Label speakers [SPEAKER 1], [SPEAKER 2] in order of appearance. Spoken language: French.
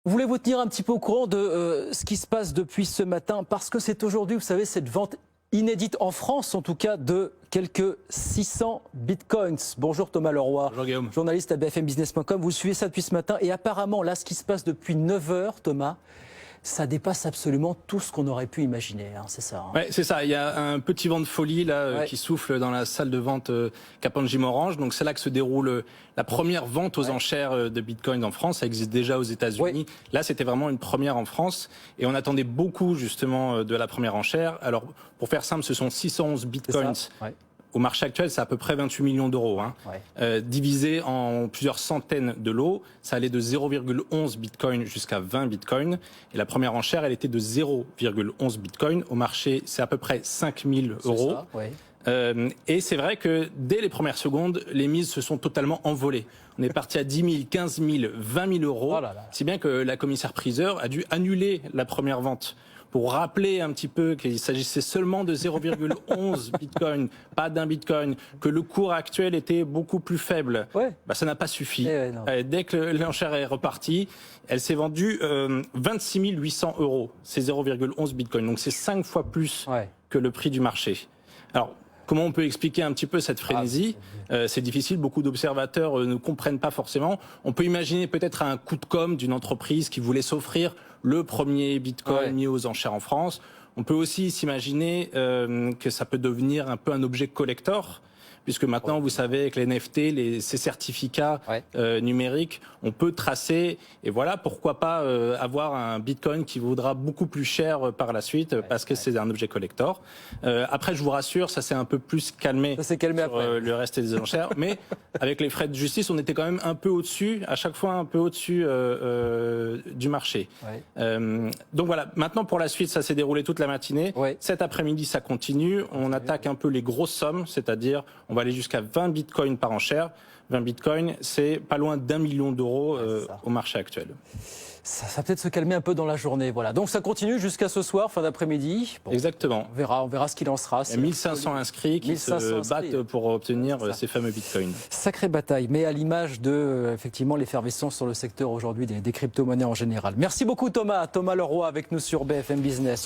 [SPEAKER 1] Voulez-vous tenir un petit peu au courant de ce qui se passe depuis ce matin? Parce que c'est aujourd'hui, vous savez, cette vente inédite en France, en tout cas, de quelques 600 bitcoins. Bonjour Thomas Leroy,
[SPEAKER 2] bonjour Guillaume,
[SPEAKER 1] journaliste à bfmbusiness.com. Vous suivez ça depuis ce matin et apparemment, là, ce qui se passe depuis 9 heures, Thomas, ça dépasse absolument tout ce qu'on aurait pu imaginer, hein, c'est ça.
[SPEAKER 2] Ouais, c'est ça, il y a un petit vent de folie là qui souffle dans la salle de vente Kapanji Morange. Donc c'est là que se déroule la première vente aux enchères de Bitcoin en France. Ça existe déjà aux États-Unis. Là, c'était vraiment une première en France et on attendait beaucoup justement de la première enchère. Alors pour faire simple, ce sont 611 Bitcoins. Au marché actuel, c'est à peu près 28 millions d'euros. Divisé en plusieurs centaines de lots, ça allait de 0,11 bitcoin jusqu'à 20 bitcoins. Et la première enchère, elle était de 0,11 bitcoin. Au marché, c'est à peu près 5 000 euros. Et c'est vrai que dès les premières secondes, les mises se sont totalement envolées. On est parti à 10 000, 15 000, 20 000 euros. Si bien que la commissaire-priseur a dû annuler la première vente pour rappeler un petit peu qu'il s'agissait seulement de 0,11 bitcoin, pas d'un bitcoin, que le cours actuel était beaucoup plus faible. Ça n'a pas suffi. Dès que l'enchère est repartie, elle s'est vendue 26 800 euros. C'est 0,11 bitcoin. Donc c'est 5 fois plus que le prix du marché. Alors, comment on peut expliquer un petit peu cette frénésie? C'est difficile, beaucoup d'observateurs ne comprennent pas forcément. On peut imaginer peut-être un coup de com' d'une entreprise qui voulait s'offrir le premier Bitcoin mis aux enchères en France. On peut aussi s'imaginer que ça peut devenir un peu un objet collector, puisque maintenant, vous savez, avec les NFT, ces certificats numériques, on peut tracer, et voilà, pourquoi pas avoir un Bitcoin qui vaudra beaucoup plus cher par la suite, parce que c'est un objet collector. Après, je vous rassure, ça s'est un peu plus calmé, sur le reste des enchères, mais avec les frais de justice, on était quand même un peu au-dessus, à chaque fois un peu au-dessus du marché. Donc voilà, maintenant pour la suite, ça s'est déroulé toute la matinée. Cet après-midi, ça continue. On attaque un peu les grosses sommes, c'est-à-dire on va aller jusqu'à 20 bitcoins par enchère. 20 bitcoins, c'est pas loin d'1 million d'euros au marché actuel.
[SPEAKER 1] Ça va peut-être se calmer un peu dans la journée. Voilà. Donc ça continue jusqu'à ce soir, fin d'après-midi.
[SPEAKER 2] Exactement.
[SPEAKER 1] On verra ce qu'il en sera.
[SPEAKER 2] Il y a 1500 inscrits qui se battent pour obtenir ces fameux bitcoins.
[SPEAKER 1] Sacrée bataille, mais à l'image de effectivement l'effervescence sur le secteur aujourd'hui des crypto-monnaies en général. Merci beaucoup Thomas. Thomas Leroy avec nous sur BFM Business.